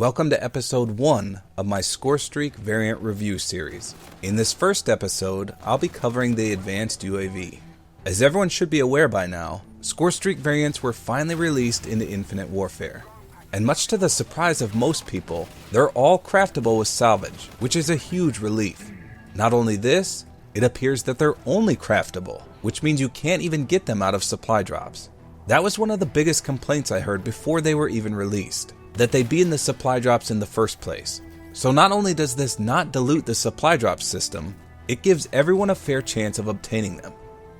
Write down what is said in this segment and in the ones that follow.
Welcome to episode 1 of my Scorestreak variant review series. In this first episode, I'll be covering the advanced UAV. As everyone should be aware by now, Scorestreak variants were finally released into Infinite Warfare. And much to the surprise of most people, they're all craftable with salvage, which is a huge relief. Not only this, it appears that they're only craftable, which means you can't even get them out of supply drops. That was one of the biggest complaints I heard before they were even released, that they'd be in the supply drops in the first place. So not only does this not dilute the supply drop system, it gives everyone a fair chance of obtaining them.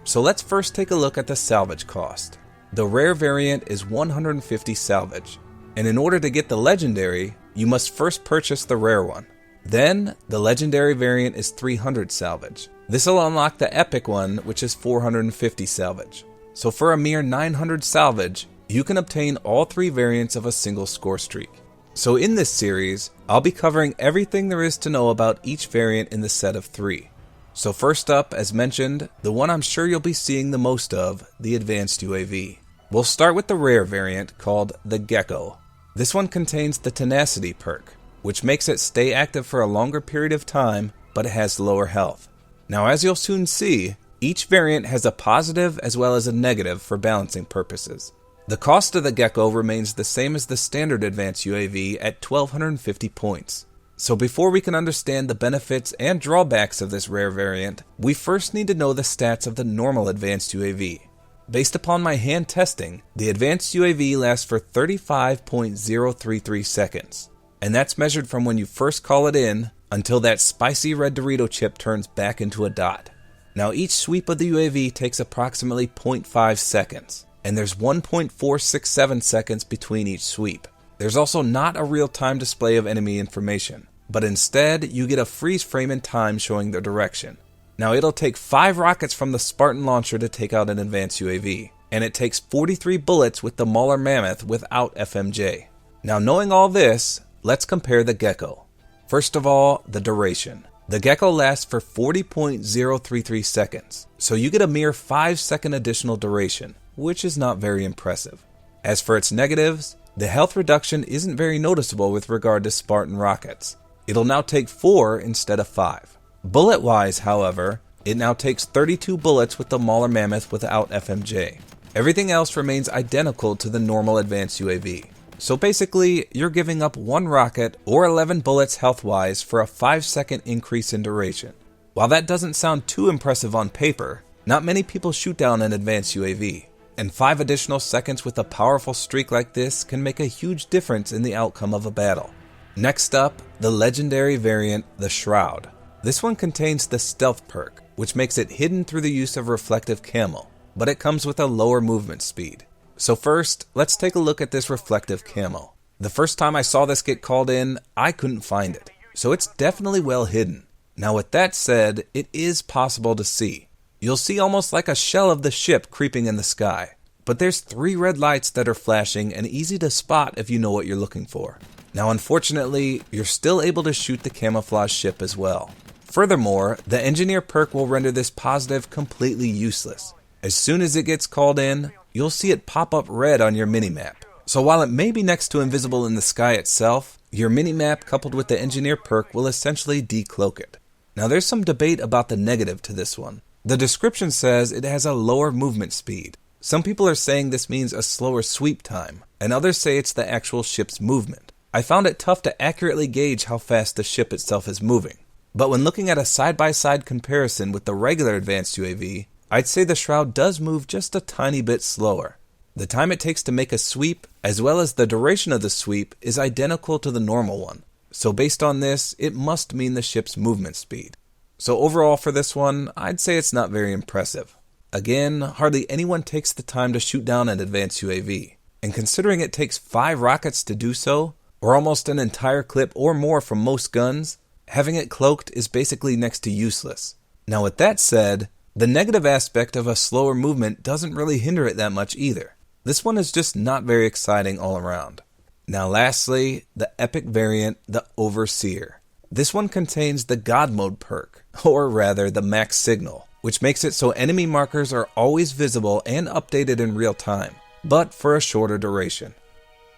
So let's first take a look at the salvage cost. The rare variant is 150 salvage, and in order to get the legendary, you must first purchase the rare one. Then, the legendary variant is 300 salvage. This will unlock the epic one, which is 450 salvage. So for a mere 900 salvage, you can obtain all 3 variants of a single Scorestreak. So in this series, I'll be covering everything there is to know about each variant in the set of 3. So first up, as mentioned, the one I'm sure you'll be seeing the most of, the advanced UAV. We'll start with the rare variant called the Gecko. This one contains the tenacity perk, which makes it stay active for a longer period of time, but it has lower health. Now as you'll soon see, each variant has a positive as well as a negative for balancing purposes. The cost of the Gecko remains the same as the standard advanced UAV at 1250 points. So before we can understand the benefits and drawbacks of this rare variant, we first need to know the stats of the normal advanced UAV. Based upon my hand testing, the advanced UAV lasts for 35.033 seconds. And that's measured from when you first call it in until that spicy red Dorito chip turns back into a dot. Now each sweep of the UAV takes approximately 0.5 seconds, and there's 1.467 seconds between each sweep. There's also not a real-time display of enemy information, but instead you get a freeze frame in time showing their direction. Now it'll take 5 rockets from the Spartan launcher to take out an advanced UAV, and it takes 43 bullets with the Mauler Mammoth without FMJ. Now knowing all this, let's compare the Gecko. First of all, the duration. The Gecko lasts for 40.033 seconds, so you get a mere 5-second additional duration, which is not very impressive. As for its negatives, the health reduction isn't very noticeable with regard to Spartan rockets. It'll now take 4 instead of 5. Bullet-wise, however, it now takes 32 bullets with the Mauler Mammoth without FMJ. Everything else remains identical to the normal advanced UAV. So basically, you're giving up 1 rocket or 11 bullets health-wise for a 5-second increase in duration. While that doesn't sound too impressive on paper, not many people shoot down an advanced UAV, and 5 additional seconds with a powerful streak like this can make a huge difference in the outcome of a battle. Next up, the legendary variant, the Shroud. This one contains the stealth perk, which makes it hidden through the use of reflective camo, but it comes with a lower movement speed. So first, let's take a look at this reflective camo. The first time I saw this get called in, I couldn't find it, so it's definitely well hidden. Now with that said, it is possible to see. You'll see almost like a shell of the ship creeping in the sky, but there's 3 red lights that are flashing and easy to spot if you know what you're looking for. Now unfortunately, you're still able to shoot the camouflage ship as well. Furthermore, the engineer perk will render this positive completely useless. As soon as it gets called in, you'll see it pop up red on your minimap. So while it may be next to invisible in the sky itself, your minimap coupled with the engineer perk will essentially decloak it. Now there's some debate about the negative to this one. The description says it has a lower movement speed. Some people are saying this means a slower sweep time, and others say it's the actual ship's movement. I found it tough to accurately gauge how fast the ship itself is moving. But when looking at a side-by-side comparison with the regular advanced UAV, I'd say the Shroud does move just a tiny bit slower. The time it takes to make a sweep, as well as the duration of the sweep, is identical to the normal one. So based on this, it must mean the ship's movement speed. So overall for this one, I'd say it's not very impressive. Again, hardly anyone takes the time to shoot down an advanced UAV. And considering it takes 5 rockets to do so, or almost an entire clip or more from most guns, having it cloaked is basically next to useless. Now with that said, the negative aspect of a slower movement doesn't really hinder it that much either. This one is just not very exciting all around. Now lastly, the epic variant, the Overseer. This one contains the God Mode perk, or rather the max signal, which makes it so enemy markers are always visible and updated in real time, but for a shorter duration.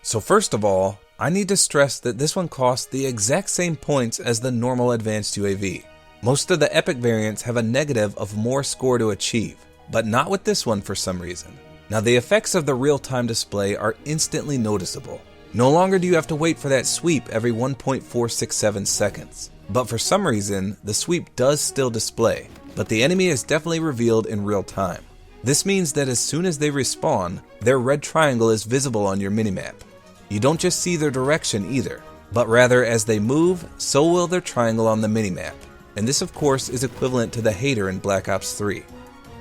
So first of all, I need to stress that this one costs the exact same points as the normal advanced UAV. Most of the epic variants have a negative of more score to achieve, but not with this one for some reason. Now the effects of the real-time display are instantly noticeable. No longer do you have to wait for that sweep every 1.467 seconds. But for some reason, the sweep does still display, but the enemy is definitely revealed in real time. This means that as soon as they respawn, their red triangle is visible on your minimap. You don't just see their direction either, but rather as they move, so will their triangle on the minimap. And this of course is equivalent to the HATR in Black Ops 3.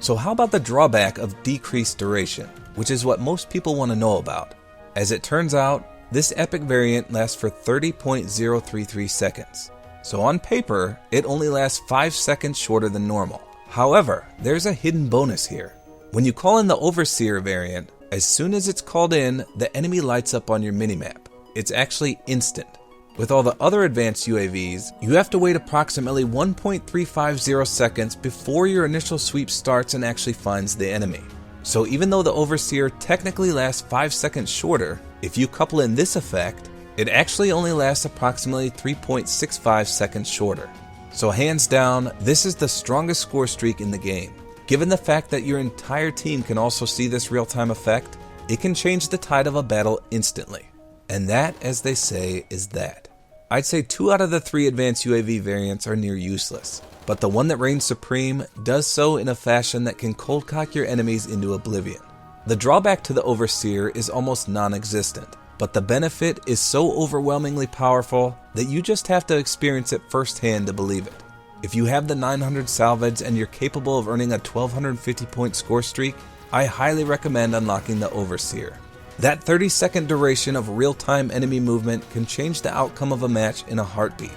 So how about the drawback of decreased duration, which is what most people want to know about? As it turns out, this epic variant lasts for 30.033 seconds. So on paper, it only lasts 5 seconds shorter than normal. However, there's a hidden bonus here. When you call in the Overseer variant, as soon as it's called in, the enemy lights up on your minimap. It's actually instant. With all the other advanced UAVs, you have to wait approximately 1.350 seconds before your initial sweep starts and actually finds the enemy. So even though the Overseer technically lasts 5 seconds shorter, if you couple in this effect, it actually only lasts approximately 3.65 seconds shorter. So hands down, this is the strongest score streak in the game. Given the fact that your entire team can also see this real-time effect, it can change the tide of a battle instantly. And that, as they say, is that. I'd say 2 out of the 3 advanced UAV variants are near useless, but the one that reigns supreme does so in a fashion that can cold cock your enemies into oblivion. The drawback to the Overseer is almost non-existent, but the benefit is so overwhelmingly powerful that you just have to experience it firsthand to believe it. If you have the 900 salvage and you're capable of earning a 1250 point score streak, I highly recommend unlocking the Overseer. That 30-second duration of real-time enemy movement can change the outcome of a match in a heartbeat.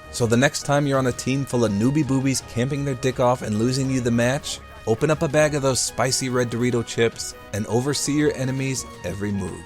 So the next time you're on a team full of newbie boobies camping their dick off and losing you the match, open up a bag of those spicy red Dorito chips and oversee your enemies' every move.